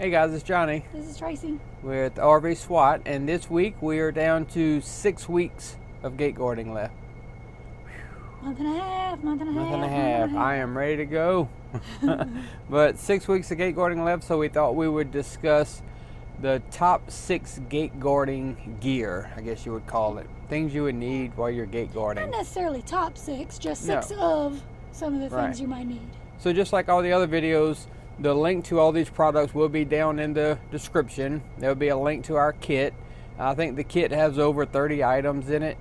Hey guys, it's Johnny. This is Tracy. We're at the RV SWAT, and this week we are down to 6 weeks of gate guarding left. Month and a half. Month and a half. I am ready to go. But 6 weeks of gate guarding left, so we thought we would discuss the top 6 gate guarding gear, I guess you would call it. Things you would need while you're gate guarding. Not necessarily top 6, just 6 of some of the things you might need. So just like all the other videos, the link to all these products will be down in the description. There'll be a link to our kit. I think the kit has over 30 items in it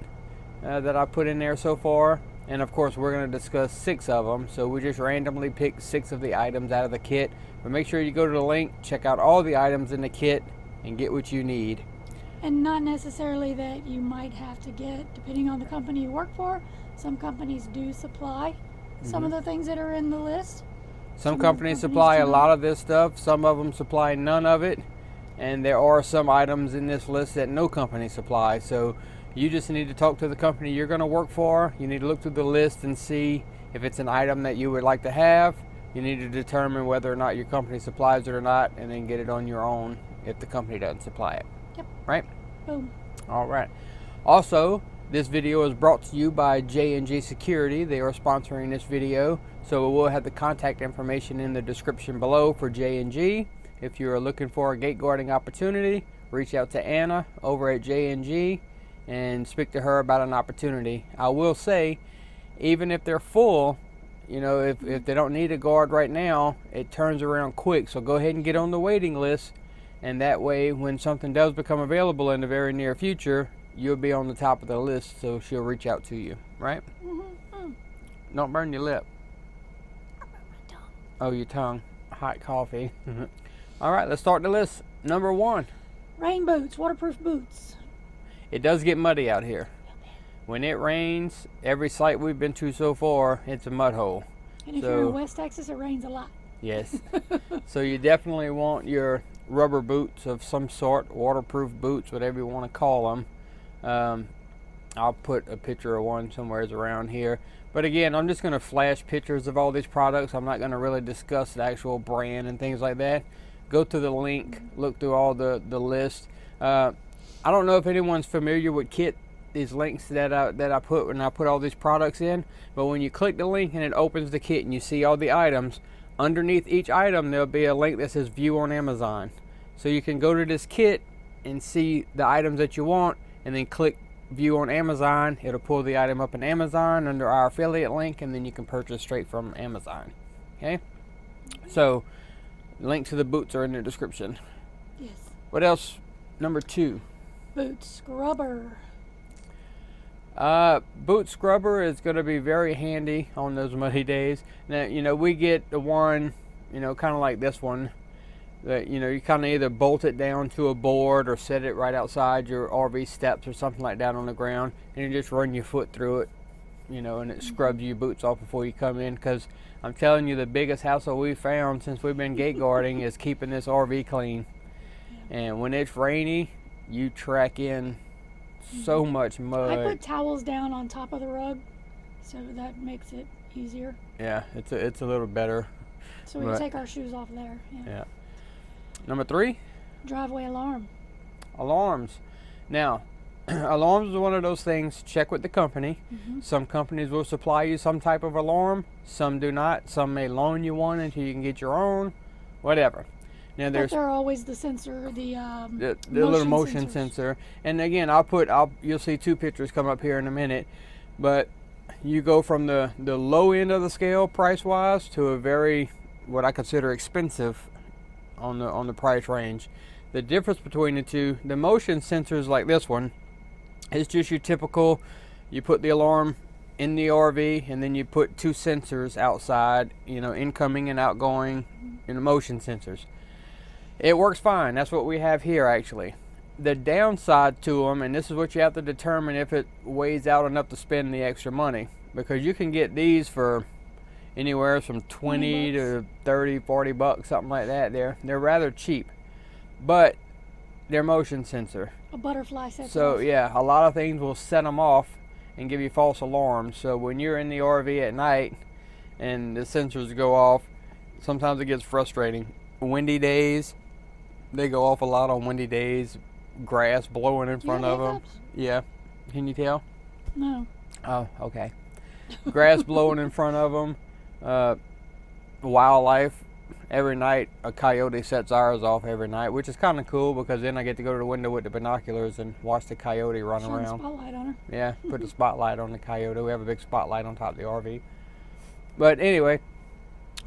that I put in there so far. And of course, we're going to discuss 6 of them. So we just randomly picked 6 of the items out of the kit. But make sure you go to the link, check out all the items in the kit, and get what you need. And not necessarily that you might have to get, depending on the company you work for. Some companies do supply some of the things that are in the list. Some companies supply a lot of this stuff. Some of them supply none of it. And there are some items in this list that no company supplies. So you just need to talk to the company you're going to work for. You need to look through the list and see if it's an item that you would like to have. You need to determine whether or not your company supplies it or not, and then get it on your own if the company doesn't supply it. Yep. Right? Boom. All right. Also, this video is brought to you by J&G Security. They are sponsoring this video. So we'll have the contact information in the description below for J&G. If you're looking for a gate guarding opportunity, reach out to Anna over at J&G and speak to her about an opportunity. I will say, even if they're full, you know, if they don't need a guard right now, it turns around quick. So go ahead and get on the waiting list. And that way, when something does become available in the very near future, you'll be on the top of the list, so she'll reach out to you, right? Don't burn your lip. Oh, your tongue. Hot coffee. All right, let's start the list. Number 1. Rain boots, waterproof boots. It does get muddy out here. When it rains, every site we've been to so far, it's a mud hole. And if you're in West Texas, it rains a lot. Yes. So you definitely want your rubber boots of some sort, waterproof boots, whatever you want to call them. I'll put a picture of one somewhere around here. But again, I'm just going to flash pictures of all these products. I'm not going to really discuss the actual brand and things like that. Go to the link, look through all the list. I don't know if anyone's familiar with these links that I put when I put all these products in. But when you click the link and it opens the kit and you see all the items, underneath each item there'll be a link that says View on Amazon. So you can go to this kit and see the items that you want, and then click View on Amazon. It'll pull the item up in Amazon under our affiliate link, and then you can purchase straight from Amazon. Okay? So, link to the boots are in the description. Yes. What else? Number 2. Boot scrubber. Boot scrubber is going to be very handy on those muddy days. Now, you know, we get the one, you know, kind of like this one, that, you know, you kind of either bolt it down to a board or set it right outside your RV steps or something like that on the ground, and you just run your foot through it, you know, and it scrubs your boots off before you come in. Because I'm telling you, the biggest hassle we've found since we've been gate guarding is keeping this RV clean. And when it's rainy, you track in so much mud. I put towels down on top of the rug, so that makes it easier. Yeah, it's a little better. So we can take our shoes off there. Yeah. Number 3. Driveway alarm. Alarms. Now, alarms is one of those things, check with the company. Some companies will supply you some type of alarm. Some do not. Some may loan you one until you can get your own. Whatever. Now, But they're always the sensor, the little motion sensor. And again, you'll see 2 pictures come up here in a minute. But you go from the low end of the scale price-wise to a very, what I consider expensive on the price range. The difference between the two, the motion sensors like this one, is just your typical, you put the alarm in the RV and then you put 2 sensors outside, you know, incoming and outgoing, and the motion sensors. It works fine. That's what we have here actually. The downside to them, and this is what you have to determine if it weighs out enough to spend the extra money, because you can get these for anywhere from 20 to 30, 40 bucks, something like that. They're rather cheap, but they're motion sensor. A butterfly sets So off. yeah, a lot of things will set them off and give you false alarms. So when you're in the RV at night and the sensors go off, sometimes it gets frustrating. Windy days, They go off a lot on windy days, grass blowing in front of them. Yeah. Can you tell? No. Oh, okay. Grass blowing in front of them. Wildlife. Every night, a coyote sets ours off every night, which is kind of cool because then I get to go to the window with the binoculars and watch the coyote run Shine around. a spotlight on her. Yeah, put the spotlight on the coyote. We have a big spotlight on top of the RV. But anyway,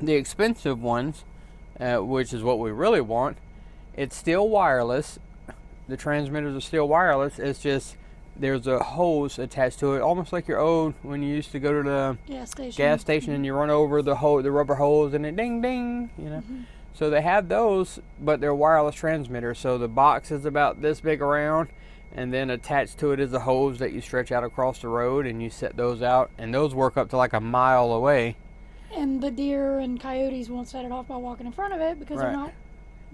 the expensive ones, which is what we really want, it's still wireless. The transmitters are still wireless. It's just there's a hose attached to it, almost like your old when you used to go to the gas station and you run over the rubber hose and it ding ding, you know. So they have those, but they're wireless transmitters. So the box is about this big around, and then attached to it is a hose that you stretch out across the road, and you set those out, and those work up to like a mile away. And the deer and coyotes won't set it off by walking in front of it because they're not.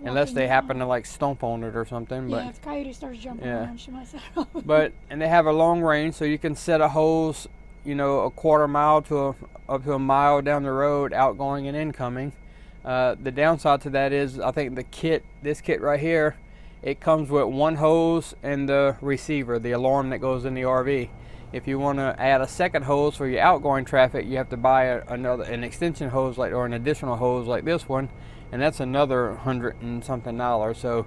Unless they happen to like stomp on it or something. Yeah, if the coyote starts jumping around, she might set it off. And they have a long range, so you can set a hose, you know, a quarter mile to up to a mile down the road, outgoing and incoming. The downside to that is, I think this kit right here, it comes with one hose and the receiver, the alarm that goes in the RV. If you want to add a second hose for your outgoing traffic, you have to buy an extension hose or an additional hose like this one. And that's another $100 and something. So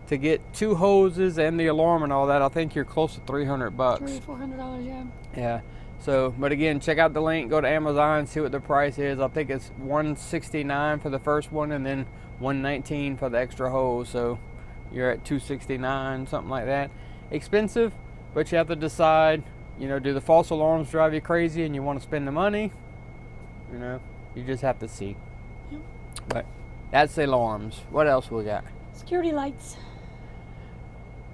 to get two hoses and the alarm and all that, I think you're close to $300. $300-$400, yeah. Yeah. So, but again, check out the link. Go to Amazon, see what the price is. I think it's $169 for the first one, and then $119 for the extra hose. So you're at $269, something like that. Expensive, but you have to decide. You know, do the false alarms drive you crazy, and you want to spend the money? You know, you just have to see. Yep. But that's the alarms. What else we got? Security lights.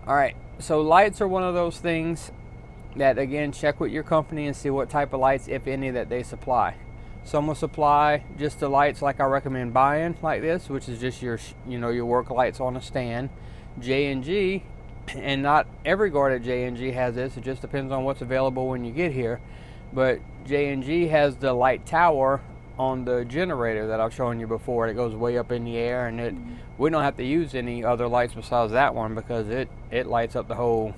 All right. So lights are one of those things that, again, check with your company and see what type of lights, if any, that they supply. Some will supply just the lights like I recommend buying, like this, which is just your, you know, your work lights on a stand. J&G, and not every guard at J&G has this. It just depends on what's available when you get here. But J&G has the light tower on the generator that I've shown you before. It goes way up in the air, and we don't have to use any other lights besides that one because it lights up the whole,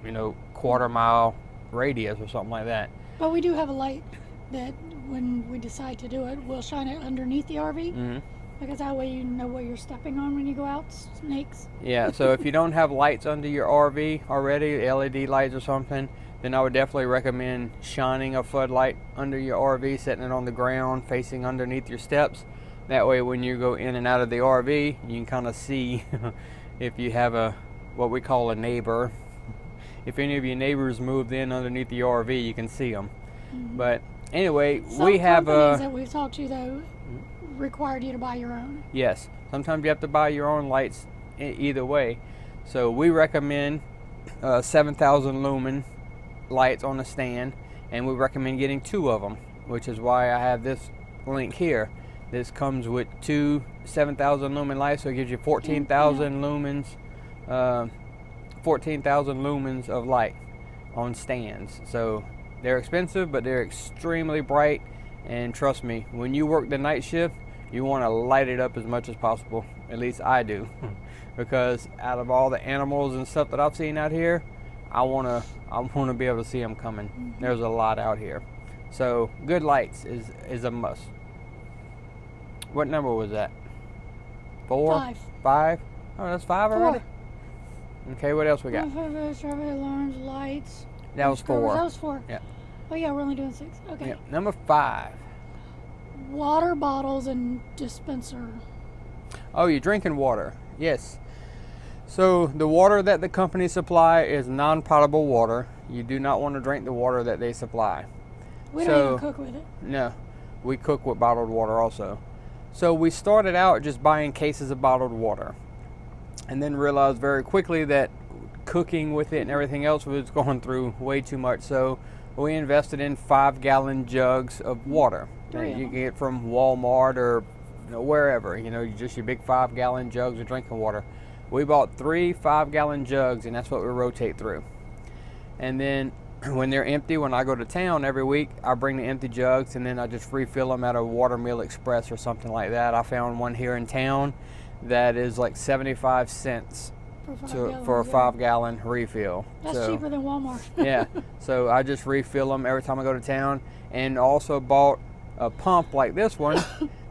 you know, quarter-mile radius or something like that. But we do have a light that when we decide to do it, we'll shine it underneath the RV. Because that way you know what you're stepping on when you go out, snakes. Yeah, so if you don't have lights under your RV already, LED lights or something, then I would definitely recommend shining a floodlight under your RV, setting it on the ground, facing underneath your steps. That way when you go in and out of the RV, you can kind of see if you have what we call a neighbor. If any of your neighbors moved in underneath the RV, you can see them. But anyway, we have companies that we've talked to, though, required you to buy your own. Yes, sometimes you have to buy your own lights either way. So we recommend 7,000 lumen lights on a stand, and we recommend getting 2 of them, which is why I have this link here. This comes with 2 7,000 lumen lights, so it gives you 14,000 lumens, 14,000 lumens of light on stands. So they're expensive, but they're extremely bright, and trust me, when you work the night shift, you want to light it up as much as possible. At least I do. Because out of all the animals and stuff that I've seen out here, I want to be able to see them coming. There's a lot out here. So good lights is a must. What number was that? 4? 5. 5? Oh, that's 5 already? Okay, what else we got? Alarms, lights. That was 4. That was 4. Yeah. Oh yeah, we're only doing 6. Okay. Yeah. Number 5. Water bottles and dispenser. Oh, you're drinking water. Yes. So the water that the company supply is non-potable water. You do not want to drink the water that they supply. We don't even cook with it. No, we cook with bottled water also. So we started out just buying cases of bottled water, and then realized very quickly that cooking with it and everything else was going through way too much. So we invested in 5-gallon jugs of water that you can get from Walmart or wherever, just your big 5-gallon jugs of drinking water. We bought 3 5-gallon jugs, and that's what we rotate through. And then when they're empty, when I go to town every week, I bring the empty jugs, and then I just refill them at a Watermill Express or something like that. I found one here in town that is like 75 cents for a 5-gallon refill. That's cheaper than Walmart. Yeah, so I just refill them every time I go to town, and also bought a pump like this one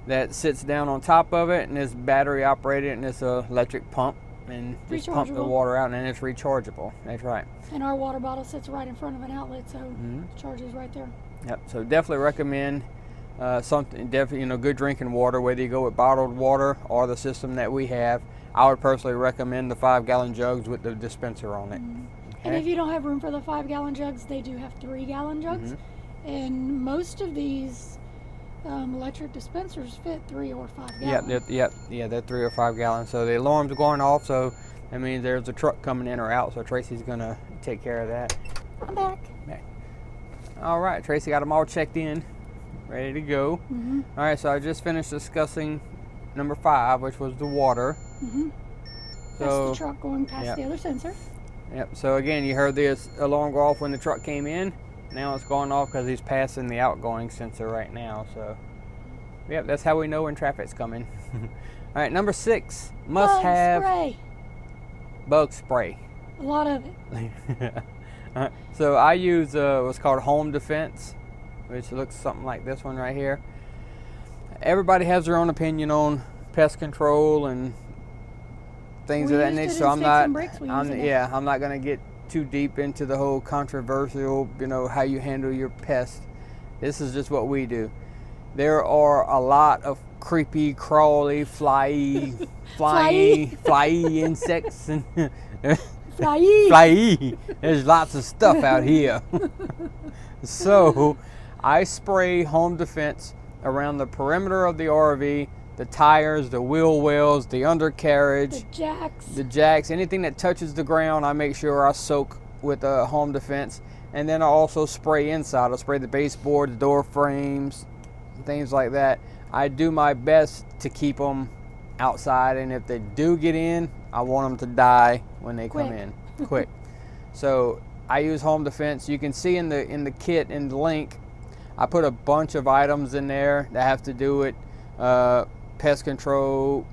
that sits down on top of it, and it's battery operated, and it's an electric pump, and just pump the water out, and it's rechargeable. That's right. And our water bottle sits right in front of an outlet, so it charges right there. Yep. So definitely recommend something. Definitely, good drinking water, whether you go with bottled water or the system that we have. I would personally recommend the 5-gallon jugs with the dispenser on it. Okay? And if you don't have room for the 5-gallon jugs, they do have 3-gallon jugs, and most of these electric dispensers fit 3 or 5 gallons. Yeah, they're 3 or 5 gallons. So the alarm's going off, so that means there's a truck coming in or out. So Tracy's gonna take care of that. I'm back. All right, Tracy got them all checked in, ready to go. All right, so I just finished discussing number 5, which was the water. That's the truck going past the other sensor. Yep. So again, you heard the alarm go off when the truck came in. Now it's going off because he's passing the outgoing sensor right now. So, yep, that's how we know when traffic's coming. All right, number 6, must have bug spray. A lot of it. So I use what's called Home Defense, which looks something like this one right here. Everybody has their own opinion on pest control and things of that nature. So I'm not going to get too deep into the whole controversial, how you handle your pests. This is just what we do. There are a lot of creepy, crawly, flyy insects and flyy. There's lots of stuff out here. So I spray Home Defense around the perimeter of the RV, the tires, the wheel wells, the undercarriage, the jacks, anything that touches the ground, I make sure I soak with a Home Defense. And then I also spray inside. I spray the baseboards, door frames, things like that. I do my best to keep them outside, and if they do get in, I want them to die when they come in, quick. So I use Home Defense. You can see in the kit, in the link, I put a bunch of items in there that have to do with pest control,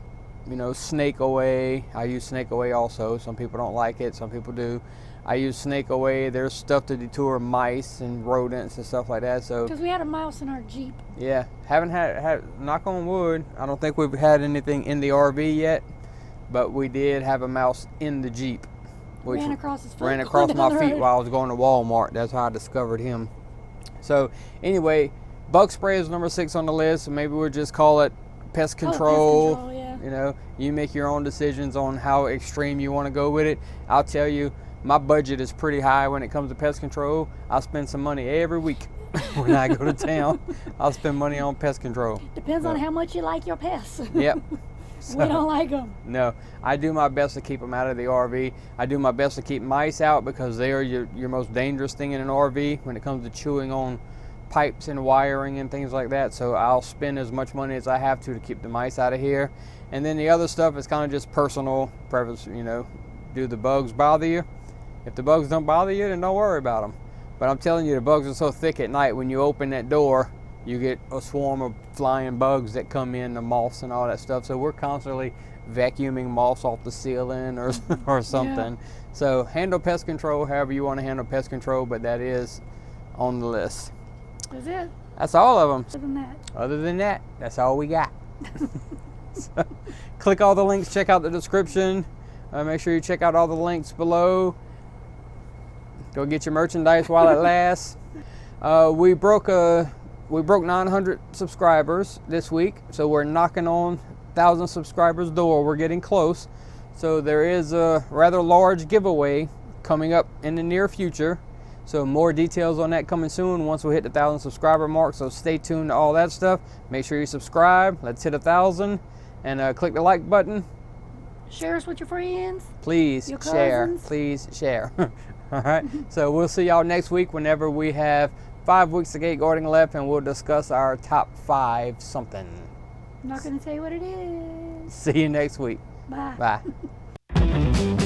snake away. I use snake away also. Some people don't like it, some people do. I use snake away. There's stuff to deter mice and rodents and stuff like that. So because we had a mouse in our Jeep. Yeah, haven't had knock on wood, I don't think we've had anything in the RV yet, but we did have a mouse in the Jeep, which ran across his foot, ran across my feet while I was going to Walmart. That's how I discovered him. So anyway, bug spray is number 6 on the list. So maybe we'll just call it pest control. Pest control, yeah. You make your own decisions on how extreme you want to go with it. I'll tell you, my budget is pretty high when it comes to pest control. I spend some money every week when I go to town. I'll spend money on pest control. Depends on how much you like your pests. Yep. So, we don't like them. No, I do my best to keep them out of the RV. I do my best to keep mice out because they are your most dangerous thing in an RV when it comes to chewing on pipes and wiring and things like that. So I'll spend as much money as I have to keep the mice out of here. And then the other stuff is kind of just personal preference. Do the bugs bother you? If the bugs don't bother you, then don't worry about them. But I'm telling you, the bugs are so thick at night, when you open that door, you get a swarm of flying bugs that come in, the moths and all that stuff. So we're constantly vacuuming moths off the ceiling or something. Yeah. So handle pest control however you want to handle pest control, but that is on the list. That's it. That's all of them. Other than that, that's all we got. So, click all the links, check out the description. Make sure you check out all the links below. Go get your merchandise while it lasts. We broke 900 subscribers this week, so we're knocking on 1,000 subscribers door. We're getting close. So there is a rather large giveaway coming up in the near future. So more details on that coming soon once we hit the 1,000 subscriber mark. So stay tuned to all that stuff. Make sure you subscribe. Let's hit 1,000 and click the like button. Share us with your friends. Please share. Please share. All right. So we'll see y'all next week whenever we have 5 weeks of gate guarding left, and we'll discuss our top 5 something. I'm not going to tell you what it is. See you next week. Bye. Bye.